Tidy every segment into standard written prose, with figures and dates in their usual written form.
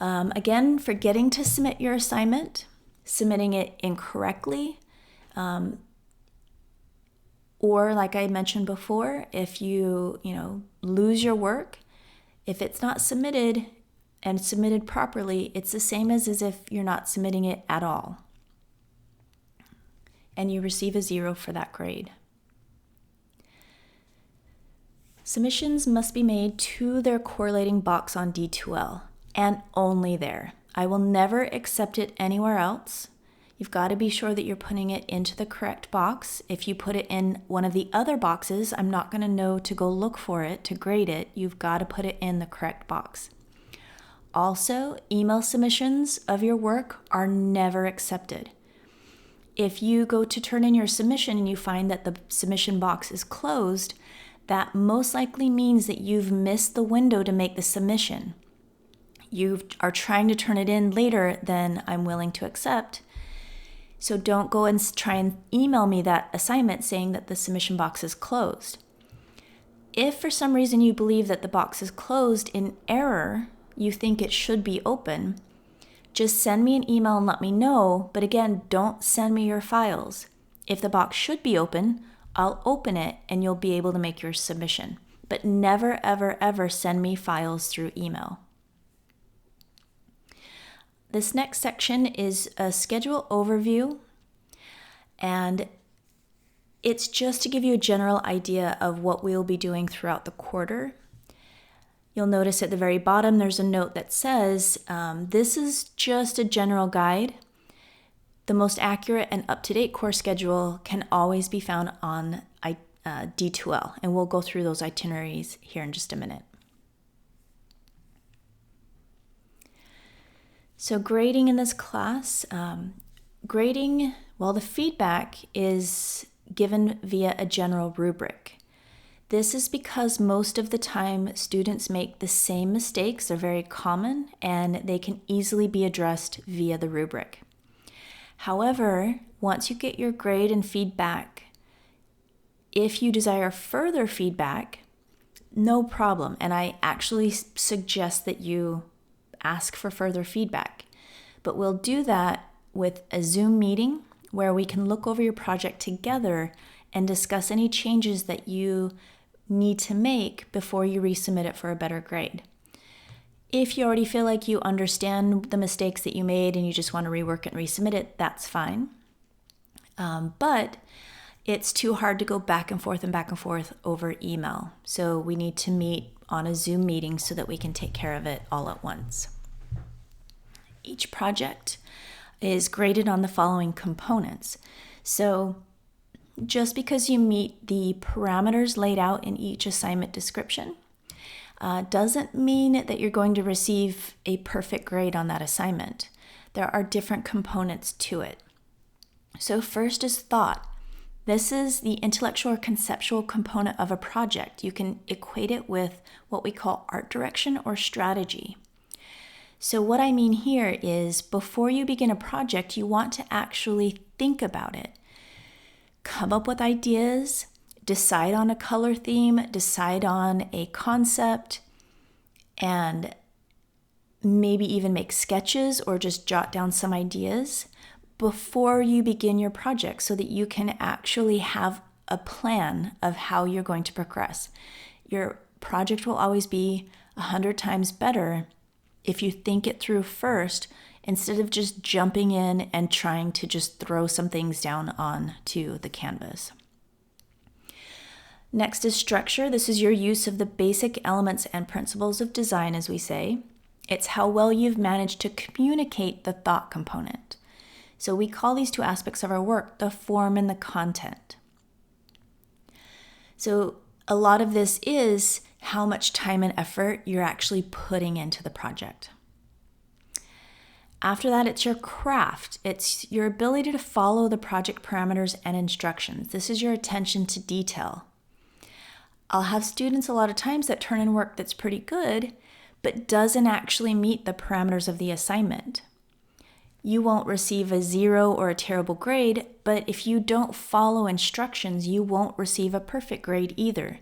Again, forgetting to submit your assignment, submitting it incorrectly, or like I mentioned before, if you lose your work, if it's not submitted and submitted properly, it's the same as if you're not submitting it at all. And you receive a 0 for that grade. Submissions must be made to their correlating box on D2L, and only there. I will never accept it anywhere else. You've got to be sure that you're putting it into the correct box. If you put it in one of the other boxes, I'm not going to know to go look for it, to grade it. You've got to put it in the correct box. Also, email submissions of your work are never accepted. If you go to turn in your submission and you find that the submission box is closed, that most likely means that you've missed the window to make the submission. You are trying to turn it in later than I'm willing to accept. So don't go and try and email me that assignment saying that the submission box is closed. If for some reason you believe that the box is closed in error, you think it should be open, just send me an email and let me know. But again, don't send me your files. If the box should be open, I'll open it and you'll be able to make your submission. But never, ever, ever send me files through email. This next section is a schedule overview, and it's just to give you a general idea of what we'll be doing throughout the quarter. You'll notice at the very bottom there's a note that says, this is just a general guide. The most accurate and up-to-date course schedule can always be found on D2L, and we'll go through those itineraries here in just a minute. So grading in this class, the feedback is given via a general rubric. This is because most of the time students make the same mistakes. They're very common and they can easily be addressed via the rubric. However, once you get your grade and feedback, if you desire further feedback, no problem. And I actually suggest that you ask for further feedback. But we'll do that with a Zoom meeting where we can look over your project together and discuss any changes that you need to make before you resubmit it for a better grade. If you already feel like you understand the mistakes that you made and you just want to rework it and resubmit it, that's fine. But it's too hard to go back and forth over email. So we need to meet on a Zoom meeting so that we can take care of it all at once. Each project is graded on the following components. So just because you meet the parameters laid out in each assignment description doesn't mean that you're going to receive a perfect grade on that assignment. There are different components to it. So first is thought. This is the intellectual or conceptual component of a project. You can equate it with what we call art direction or strategy. So what I mean here is before you begin a project, you want to actually think about it. Come up with ideas, decide on a color theme, decide on a concept, and maybe even make sketches or just jot down some ideas before you begin your project so that you can actually have a plan of how you're going to progress. Your project will always be 100 times better if you think it through first instead of just jumping in and trying to just throw some things down onto the canvas. Next is structure. This is your use of the basic elements and principles of design, as we say. It's how well you've managed to communicate the thought component. So we call these two aspects of our work the form and the content. So a lot of this is how much time and effort you're actually putting into the project. After that, it's your craft. It's your ability to follow the project parameters and instructions. This is your attention to detail. I'll have students a lot of times that turn in work that's pretty good, but doesn't actually meet the parameters of the assignment. You won't receive a 0 or a terrible grade, but if you don't follow instructions, you won't receive a perfect grade either.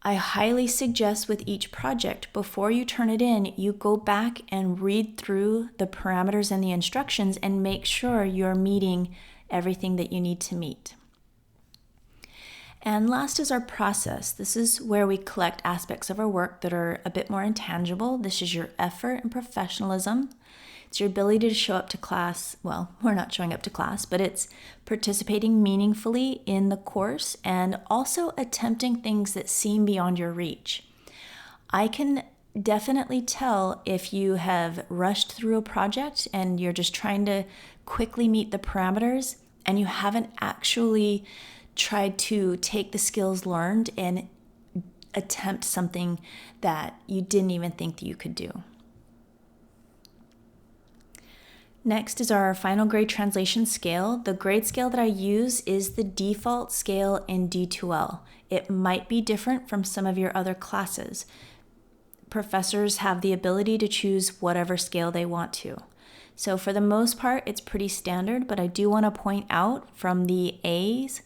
I highly suggest with each project, before you turn it in, you go back and read through the parameters and the instructions and make sure you're meeting everything that you need to meet. And last is our process. This is where we collect aspects of our work that are a bit more intangible. This is your effort and professionalism. It's your ability to show up to class. Well, we're not showing up to class, but it's participating meaningfully in the course and also attempting things that seem beyond your reach. I can definitely tell if you have rushed through a project and you're just trying to quickly meet the parameters and you haven't actually tried to take the skills learned and attempt something that you didn't even think that you could do. Next is our final grade translation scale. The grade scale that I use is the default scale in D2L. It might be different from some of your other classes. Professors have the ability to choose whatever scale they want to. So for the most part, it's pretty standard, but I do want to point out from the A's,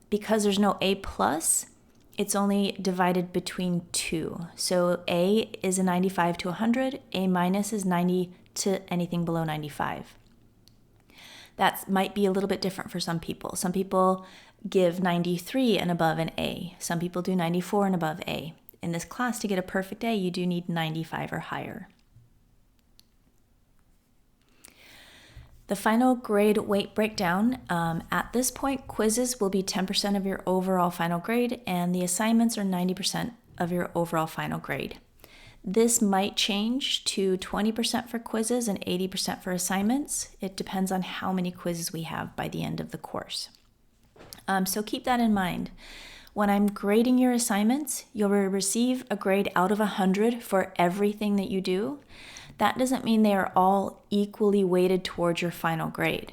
because there's no A plus, it's only divided between 2. So A is a 95 to 100, A minus is 90 to anything below 95. That might be a little bit different for some people. Some people give 93 and above an A. Some people do 94 and above A. In this class, to get a perfect A, you do need 95 or higher. The final grade weight breakdown, at this point, quizzes will be 10% of your overall final grade, and the assignments are 90% of your overall final grade. This might change to 20% for quizzes and 80% for assignments. It depends on how many quizzes we have by the end of the course. So keep that in mind. When I'm grading your assignments, you'll receive a grade out of 100 for everything that you do. That doesn't mean they are all equally weighted towards your final grade.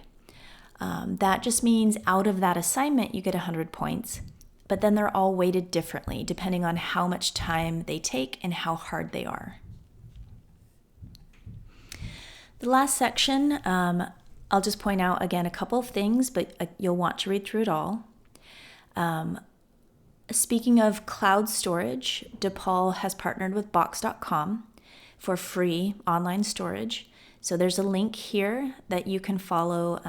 That just means out of that assignment, you get 100 points. But then they're all weighted differently depending on how much time they take and how hard they are. The last section, I'll just point out again a couple of things, but you'll want to read through it all. Speaking of cloud storage, DePaul has partnered with Box.com for free online storage. So there's a link here that you can follow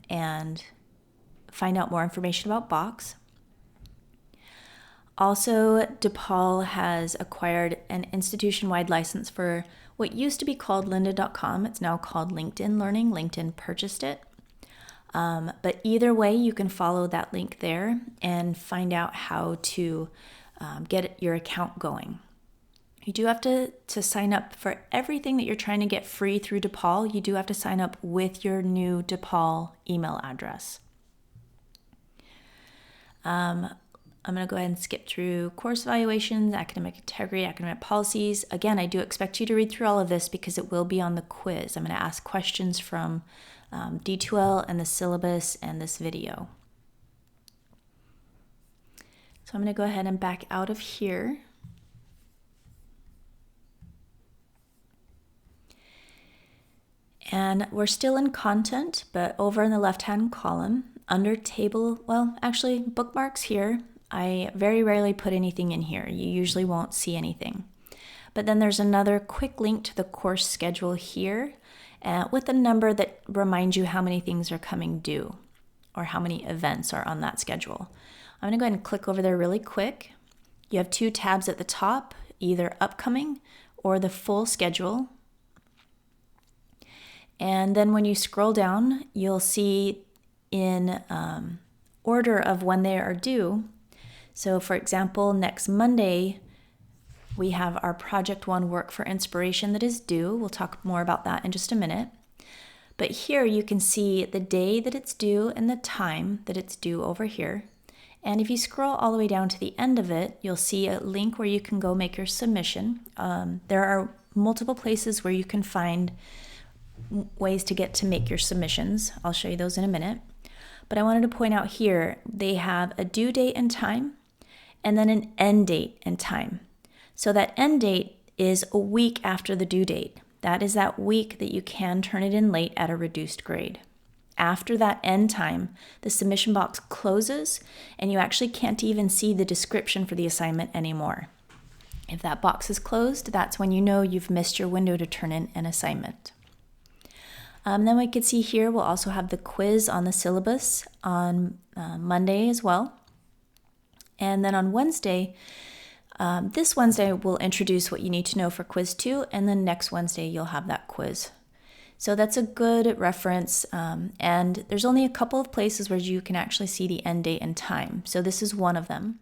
and find out more information about Box. Also, DePaul has acquired an institution-wide license for what used to be called lynda.com. It's now called LinkedIn Learning. LinkedIn purchased it. But either way, you can follow that link there and find out how to get your account going. You do have to sign up for everything that you're trying to get free through DePaul. You do have to sign up with your new DePaul email address. I'm going to go ahead and skip through course evaluations, academic integrity, academic policies. Again, I do expect you to read through all of this because it will be on the quiz. I'm going to ask questions from D2L and the syllabus and this video. So I'm going to go ahead and back out of here. And we're still in content, but over in the left-hand column, under table, well, actually bookmarks here, I very rarely put anything in here. You usually won't see anything. But then there's another quick link to the course schedule here with a number that reminds you how many things are coming due or how many events are on that schedule. I'm going to go ahead and click over there really quick. You have 2 tabs at the top, either upcoming or the full schedule. And then when you scroll down, you'll see in order of when they are due. So for example, next Monday, we have our Project 1 Work for Inspiration that is due. We'll talk more about that in just a minute. But here you can see the day that it's due and the time that it's due over here. And if you scroll all the way down to the end of it, you'll see a link where you can go make your submission. There are multiple places where you can find ways to get to make your submissions. I'll show you those in a minute. But I wanted to point out here, they have a due date and time, and then an end date and time. So that end date is a week after the due date. That is that week that you can turn it in late at a reduced grade. after that end time, the submission box closes and you actually can't even see the description for the assignment anymore. If that box is closed, that's when you know you've missed your window to turn in an assignment. Then we can see here we'll also have the quiz on the syllabus on Monday as well. And then on Wednesday, this Wednesday we'll introduce what you need to know for quiz 2, and then next Wednesday you'll have that quiz. So that's a good reference, and there's only a couple of places where you can actually see the end date and time. So this is one of them.